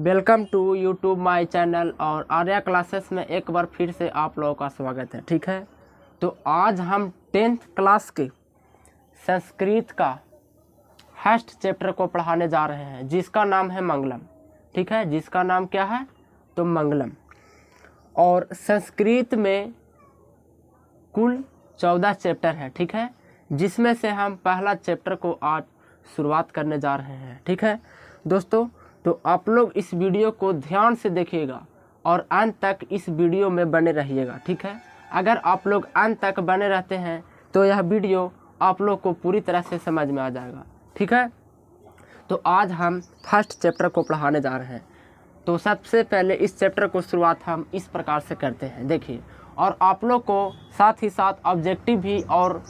Welcome to YouTube my channel और Arya classes में एक बार फिर से आप लोगों का स्वागत है। ठीक है, तो आज हम 10th क्लास के संस्कृत का फर्स्ट चैप्टर को पढ़ाने जा रहे हैं जिसका नाम है मंगलम। ठीक है, जिसका नाम क्या है तो मंगलम। और संस्कृत में कुल 14 चैप्टर है। ठीक है, जिसमें से हम पहला चैप्टर को आज शुरुआत करने जा रहे हैं। ठीक है दोस्तों, तो आप लोग इस वीडियो को ध्यान से देखिएगा और अंत तक इस वीडियो में बने रहिएगा। ठीक है, अगर आप लोग अंत तक बने रहते हैं तो यह वीडियो आप लोग को पूरी तरह से समझ में आ जाएगा। ठीक है, तो आज हम फर्स्ट चैप्टर को पढ़ाने जा रहे हैं। तो सबसे पहले इस चैप्टर को शुरुआत हम इस प्रकार से करते हैं, देखिए। और आप लोग को साथ ही साथ ऑब्जेक्टिव भी और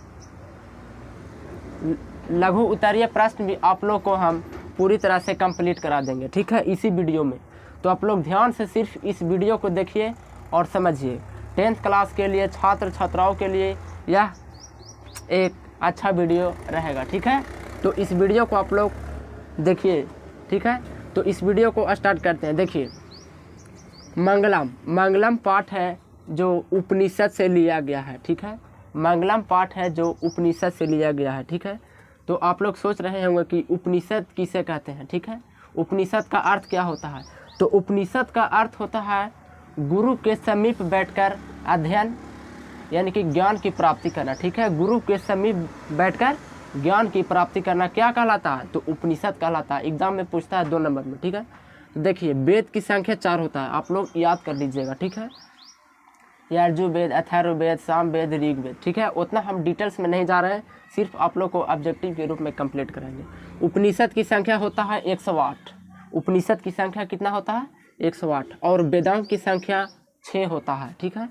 लघु उत्तरीय प्रश्न भी आप लोग को हम पूरी तरह से कंप्लीट करा देंगे। ठीक है, इसी वीडियो में। तो आप लोग ध्यान से सिर्फ इस वीडियो को देखिए और समझिए। 10th क्लास के लिए छात्र छात्राओं के लिए यह एक अच्छा वीडियो रहेगा। ठीक है, तो इस वीडियो को आप लोग देखिए। ठीक है, तो इस वीडियो को स्टार्ट करते हैं। देखिए, मंगलम पाठ है जो उपनिषद से लिया गया है। ठीक है, मंगलम पाठ है जो उपनिषद से लिया गया है। ठीक है, तो आप लोग सोच रहे होंगे कि उपनिषद किसे कहते हैं। ठीक है, उपनिषद का अर्थ क्या होता है? तो उपनिषद का अर्थ होता है गुरु के समीप बैठकर अध्ययन यानी कि ज्ञान की प्राप्ति करना। ठीक है, गुरु के समीप बैठकर ज्ञान की प्राप्ति करना क्या कहलाता है? तो उपनिषद कहलाता है। एग्जाम में पूछता है 2 नंबर में। ठीक है, तो देखिए, वेद की संख्या 4 होता है, आप लोग याद कर लीजिएगा। ठीक है, यजुर्वेद, अथर्ववेद, सामवेद, ऋग्वेद। ठीक है, उतना हम डिटेल्स में नहीं जा रहे हैं, सिर्फ आप लोग को ऑब्जेक्टिव के रूप में कंप्लीट करेंगे। उपनिषद की संख्या होता है 108। उपनिषद की संख्या कितना होता है? 108। और वेदांग की संख्या 6 होता है। ठीक है,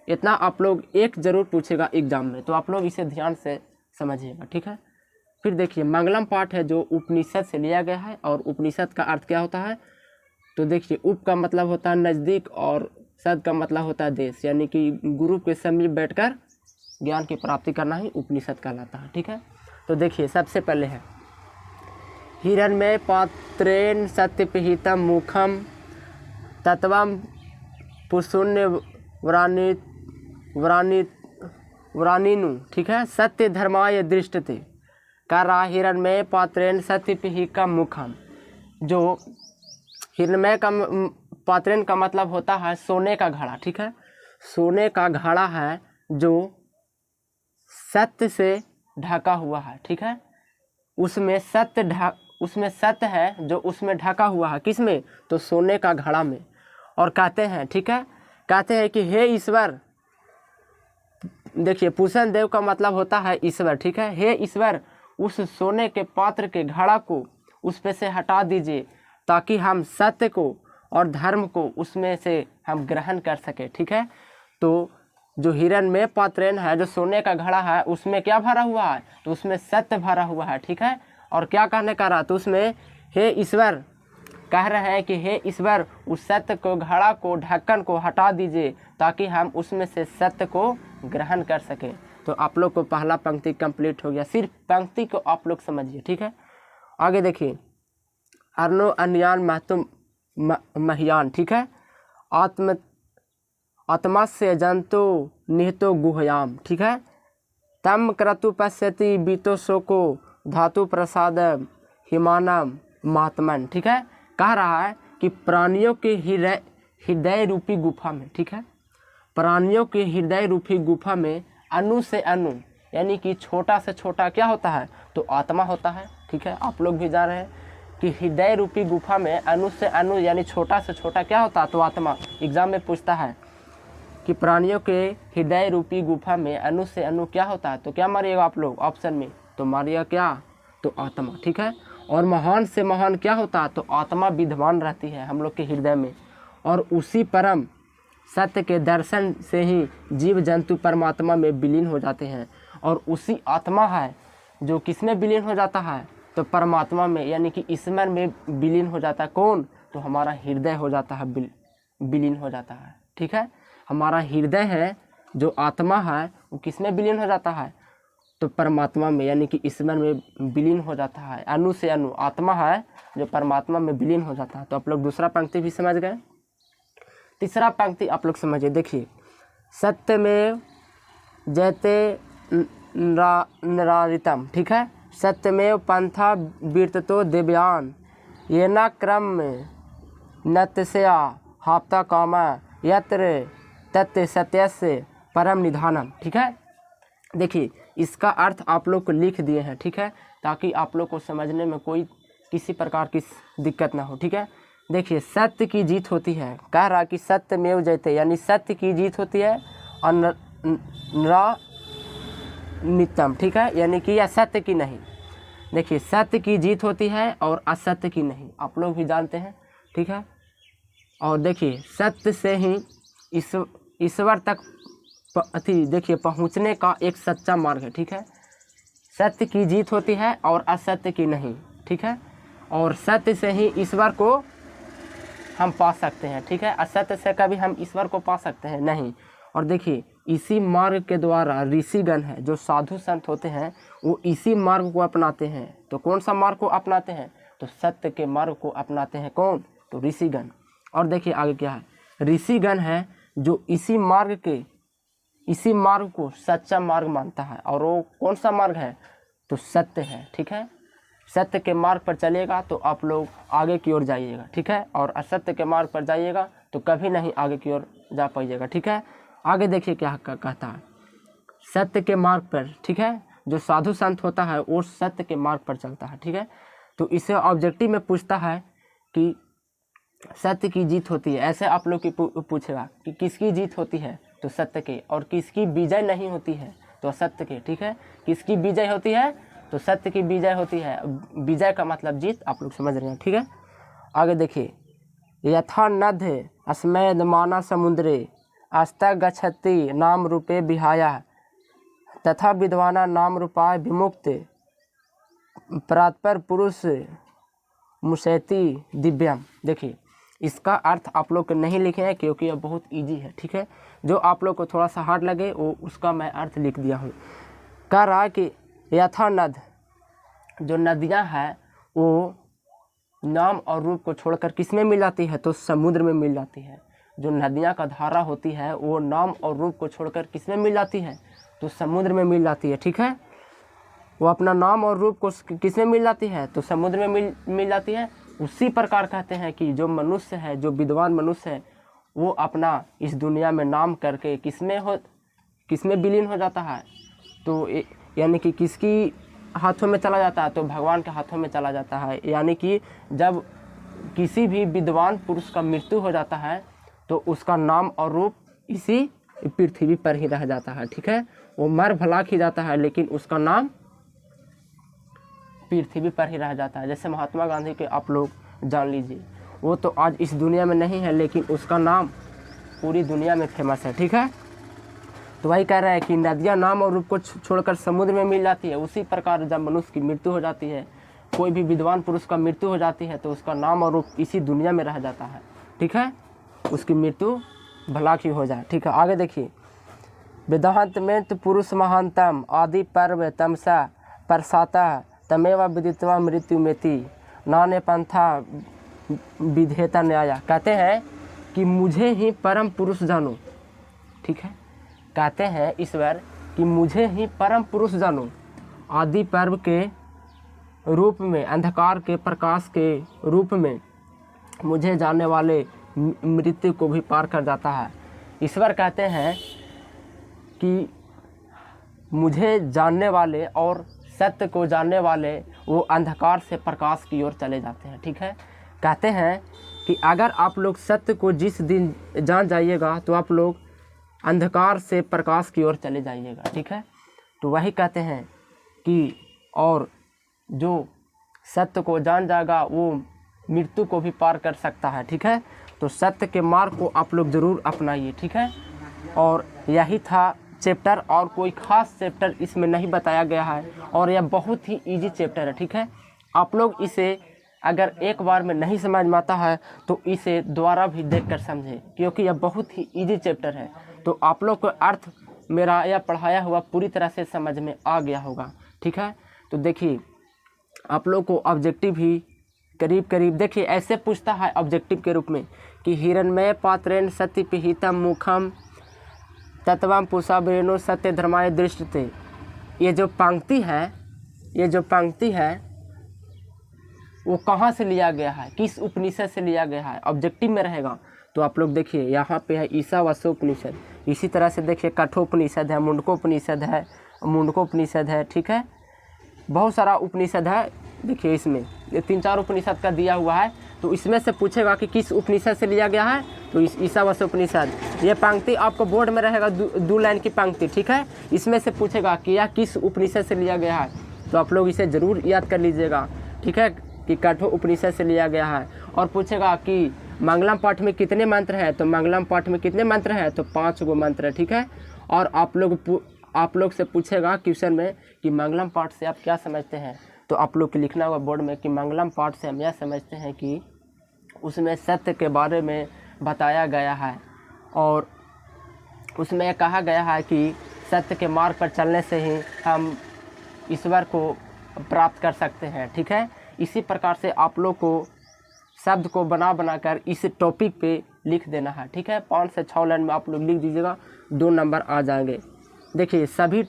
इतना आप लोग एक जरूर पूछेगा एग्जाम में, तो आप लोग इसे ध्यान से समझिएगा। ठीक है, फिर देखिए, मंगलम पाठ है जो उपनिषद से लिया गया है। और उपनिषद का अर्थ क्या होता है? तो देखिए, उप का मतलब होता है नज़दीक और सद का मतलब होता है देश, यानी कि गुरु के समीप बैठकर ज्ञान की प्राप्ति करना ही उपनिषद कहलाता है। ठीक है, तो देखिए, सबसे पहले है हिरण्मय पात्रेण सत्यपिहितम मुखम तत्वम पुशून्य व्रानिनु। ठीक है, सत्य धर्माय दृष्टते करा हिरण्मय पात्रेण सत्यपिहितम मुखम। जो हिरण्मय का पात्रेण का मतलब होता है सोने का घड़ा। ठीक है, सोने का घड़ा है जो सत्य से ढका हुआ है। ठीक है, उसमें सत्य है जो उसमें ढका हुआ है। किसमें? तो सोने का घड़ा में। और कहते हैं, ठीक है, कहते हैं कि हे ईश्वर, देखिए, पूषण देव का मतलब होता है ईश्वर। ठीक है, हे ईश्वर, उस सोने के पात्र के घड़ा को उस पे से हटा दीजिए ताकि हम सत्य को और धर्म को उसमें से हम ग्रहण कर सके। ठीक है, तो जो हिरण्मय पात्रेण है, जो सोने का घड़ा है, उसमें क्या भरा हुआ है? तो उसमें सत्य भरा हुआ है। ठीक है, और क्या कहने का रहा? तो उसमें हे ईश्वर कह रहे हैं कि हे ईश्वर, उस सत्य को, घड़ा को, ढक्कन को हटा दीजिए ताकि हम उसमें से सत्य को ग्रहण कर सकें। तो आप लोग को पहला पंक्ति कंप्लीट हो गया। सिर्फ पंक्ति को आप लोग समझिए। ठीक है, आगे देखिए, अर्नो अन्यान महतुम महियान। ठीक है, आत्मा से जंतु निहितो गुहयाम। ठीक है, तम क्रतु पश्यति बीतो शोको धातु प्रसाद हिमानम महात्मन। ठीक है, कह रहा है कि प्राणियों के हृदय रूपी गुफा में, ठीक है, प्राणियों के हृदय रूपी गुफा में अणु से अणु यानी कि छोटा से छोटा क्या होता है? तो आत्मा होता है। ठीक है, आप लोग भी जान रहे हैं कि हृदय रूपी गुफा में अणु से अणु यानी छोटा से छोटा क्या होता है? तो आत्मा। एग्जाम में पूछता है कि प्राणियों के हृदय रूपी गुफा में अणु से अणु क्या होता है? तो क्या मारिएगा आप लोग ऑप्शन में? तो मारिएगा क्या? तो आत्मा। ठीक है, और महान से महान क्या होता है? तो आत्मा विद्यमान रहती है हम लोग के हृदय में। और उसी परम सत्य के दर्शन से ही जीव जंतु परमात्मा में विलीन हो जाते हैं। और उसी आत्मा है जो किसमें विलीन हो जाता है? तो परमात्मा में, यानी कि ईश्वर में विलीन हो जाता है। कौन? तो हमारा हृदय हो जाता है, विलीन हो जाता है। ठीक है, हमारा हृदय है जो आत्मा है वो किसमें विलीन हो जाता है? तो परमात्मा में यानी कि ईश्वर में विलीन हो जाता है। अणु से अणु आत्मा है जो परमात्मा में विलीन हो जाता है। तो आप लोग दूसरा पंक्ति भी समझ गए। तीसरा पंक्ति आप लोग समझिए, देखिए, सत्यमेव जयते नरारितम, ठीक है। सत्यमेव पंथा वीर्ततो दिव्यान ये न क्रम में नत्यस्या हाप्ता कामा यत्र तत्व सत्यस्य परम निधानम, ठीक है। देखिए, इसका अर्थ आप लोग को लिख दिए हैं, ठीक है, ताकि आप लोग को समझने में कोई किसी प्रकार की दिक्कत ना हो, ठीक है। देखिए, सत्य की जीत होती है, कह रहा कि सत्यमेव जयते यानी सत्य की जीत होती है और नित्यम, ठीक है, यानी कि असत्य की नहीं। देखिए, सत्य की जीत होती है और असत्य की नहीं, आप लोग भी जानते हैं, ठीक है। और देखिए, सत्य से ही ईश्वर तक देखिए पहुंचने का एक सच्चा मार्ग है, ठीक है। सत्य की जीत होती है और असत्य की नहीं, ठीक है। और सत्य से ही ईश्वर को हम पा सकते हैं, ठीक है। असत्य से कभी हम ईश्वर को पा सकते हैं नहीं। और देखिए, इसी मार्ग के द्वारा ऋषिगण है जो साधु संत होते हैं वो इसी मार्ग को अपनाते हैं। तो कौन सा मार्ग को अपनाते हैं? तो सत्य के मार्ग को अपनाते हैं। कौन? तो ऋषिगण। और देखिए आगे क्या है, ऋषिगण है जो इसी मार्ग को सच्चा मार्ग मानता है। और वो कौन सा मार्ग है? तो सत्य है, ठीक है। सत्य के मार्ग पर चलेगा तो आप लोग आगे की ओर जाइएगा, ठीक है। और असत्य के मार्ग पर जाइएगा तो कभी नहीं आगे की ओर जा पाइएगा, ठीक है। आगे देखिए क्या कहता है, सत्य के मार्ग पर, ठीक है, जो साधु संत होता है वो सत्य के मार्ग पर चलता है, ठीक है। तो इसे ऑब्जेक्टिव में पूछता है कि सत्य की जीत होती है, ऐसे आप लोग की पूछेगा कि किसकी जीत होती है? तो सत्य के। और किसकी विजय नहीं होती है? तो असत्य के, ठीक है। किसकी विजय होती है? तो सत्य की विजय होती है। विजय का मतलब जीत, आप लोग समझ रहे हैं, ठीक है। आगे देखिए, यथा नद्य अस्मैद माना समुद्रे अस्ता गच्छति नाम रूपे विहाया तथा विद्वाना नाम रूपाय विमुक्त प्रातपर पुरुष मुसैति दिव्यम। देखिए, इसका अर्थ आप लोग नहीं लिखे हैं क्योंकि यह बहुत इजी है, ठीक है। जो आप लोग को थोड़ा सा हार्ड लगे वो उसका मैं अर्थ लिख दिया हूँ। कह रहा है कि यथा नद, जो नदियाँ हैं वो नाम और रूप को छोड़कर किस में मिल जाती है? तो समुद्र में मिल जाती है। जो नदियाँ का धारा होती है वो नाम और रूप को छोड़कर किस में मिल जाती है? तो समुद्र में मिल जाती है, ठीक है। वो अपना नाम और रूप को किस में मिल जाती है? तो समुद्र में मिल जाती है। उसी प्रकार कहते हैं कि जो मनुष्य है, जो विद्वान मनुष्य है, वो अपना इस दुनिया में नाम करके किस में विलीन हो जाता है? तो यानी कि किसकी हाथों में चला जाता है? तो भगवान के हाथों में चला जाता है। यानी कि जब किसी भी विद्वान पुरुष का मृत्यु हो जाता है तो उसका नाम और रूप इसी पृथ्वी पर ही रह जाता है, ठीक है। वो मर भला ही जाता है लेकिन उसका नाम पृथ्वी पर ही रह जाता है। जैसे महात्मा गांधी के आप लोग जान लीजिए, वो तो आज इस दुनिया में नहीं है लेकिन उसका नाम पूरी दुनिया में फेमस है, ठीक है। तो वही कह रहा है कि नदियाँ नाम और रूप को छोड़कर समुद्र में मिल जाती है। उसी प्रकार जब मनुष्य की मृत्यु हो जाती है, कोई भी विद्वान पुरुष का मृत्यु हो जाती है तो उसका नाम और रूप इसी दुनिया में रह जाता है, ठीक है। उसकी मृत्यु भला की हो जाए, ठीक है। आगे देखिए, वेदांत में तो पुरुष महानतम आदि पर्व तमसा परसाता तमेवा विदित्वा मृत्यु मेति नाने पंथा विधेता न्याया। कहते हैं कि मुझे ही परम पुरुष जानो, ठीक है। कहते हैं ईश्वर कि मुझे ही परम पुरुष जानो, आदि पर्व के रूप में, अंधकार के प्रकाश के रूप में मुझे जानने वाले मृत्यु को भी पार कर जाता है। ईश्वर कहते हैं कि मुझे जानने वाले और सत्य को जानने वाले वो अंधकार से प्रकाश की ओर चले जाते हैं, ठीक है। कहते हैं कि अगर आप लोग सत्य को जिस दिन जान जाइएगा तो आप लोग अंधकार से प्रकाश की ओर चले जाइएगा, ठीक है। तो वही कहते हैं कि और जो सत्य को जान जाएगा वो मृत्यु को भी पार कर सकता है, ठीक है। तो सत्य के मार्ग को आप लोग ज़रूर अपनाइए, ठीक है। और यही था चैप्टर, और कोई ख़ास चैप्टर इसमें नहीं बताया गया है और यह बहुत ही इजी चैप्टर है, ठीक है। आप लोग इसे अगर एक बार में नहीं समझ में आता है तो इसे दोबारा भी देखकर समझें क्योंकि यह बहुत ही इजी चैप्टर है। तो आप लोग को अर्थ मेरा यह पढ़ाया हुआ पूरी तरह से समझ में आ गया होगा। ठीक है, तो देखिए आप लोग को ऑब्जेक्टिव भी करीब करीब देखिए ऐसे पूछता है ऑब्जेक्टिव के रूप में कि हिरण्मय पात्रेण सत्यपिहितम मुखम तत्वम पुषा ब्रेनो सत्य धर्माय दृष्टते। ये जो पंक्ति है वो कहाँ से लिया गया है, किस उपनिषद से लिया गया है, ऑब्जेक्टिव में रहेगा। तो आप लोग देखिए यहाँ पे है ईशावास्योपनिषद, इसी तरह से देखिए कठोपनिषद है, मुंडकोपनिषद है, ठीक है, बहुत सारा उपनिषद है। देखिए इसमें ये 3-4 उपनिषद का दिया हुआ है, तो इसमें से पूछेगा कि किस उपनिषद से लिया गया है, तो इस ईशावास्योपनिषद। ये पंक्ति आपको बोर्ड में रहेगा 2 लाइन की पंक्ति, ठीक है, इसमें से पूछेगा कि यह किस उपनिषद से लिया गया है, तो आप लोग इसे ज़रूर याद कर लीजिएगा। ठीक है, कि कठो उपनिषद से लिया गया है। और पूछेगा कि मंगलम पाठ में कितने मंत्र हैं, तो मंगलम पाठ में कितने मंत्र हैं, तो 5 गो मंत्र है। ठीक है, और आप लोग से पूछेगा क्वेश्चन में कि मंगलम पाठ से आप क्या समझते हैं, तो आप लोग को लिखना होगा बोर्ड में कि मंगलम पाठ से हम यह समझते हैं कि उसमें सत्य के बारे में बताया गया है और उसमें कहा गया है कि सत्य के मार्ग पर चलने से ही हम ईश्वर को प्राप्त कर सकते हैं। ठीक है, इसी प्रकार से आप लोग को शब्द को बना कर इस टॉपिक पे लिख देना है। ठीक है, 5 से 6 लाइन में आप लोग लिख दीजिएगा, 2 नंबर आ जाएंगे। देखिए सभी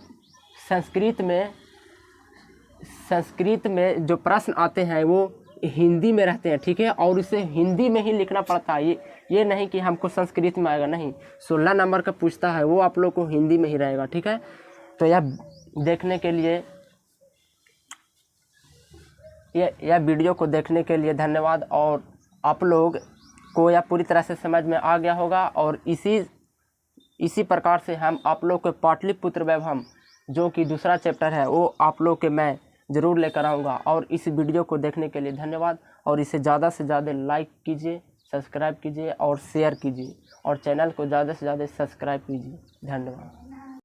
संस्कृत में जो प्रश्न आते हैं वो हिंदी में रहते हैं। ठीक है, और इसे हिंदी में ही लिखना पड़ता है, ये नहीं कि हमको संस्कृत में आएगा, नहीं, 16 नंबर का पूछता है वो आप लोग को हिंदी में ही रहेगा। ठीक है, तो यह देखने के लिए यह वीडियो को देखने के लिए धन्यवाद। और आप लोग को यह पूरी तरह से समझ में आ गया होगा। और इसी प्रकार से हम आप लोग के पाटलिपुत्र वैभव जो कि दूसरा चैप्टर है वो आप लोग के मैं ज़रूर लेकर आऊँगा। और इस वीडियो को देखने के लिए धन्यवाद। और इसे ज़्यादा से ज़्यादा लाइक कीजिए, सब्सक्राइब कीजिए और शेयर कीजिए, और चैनल को ज़्यादा से ज़्यादा सब्सक्राइब कीजिए। धन्यवाद।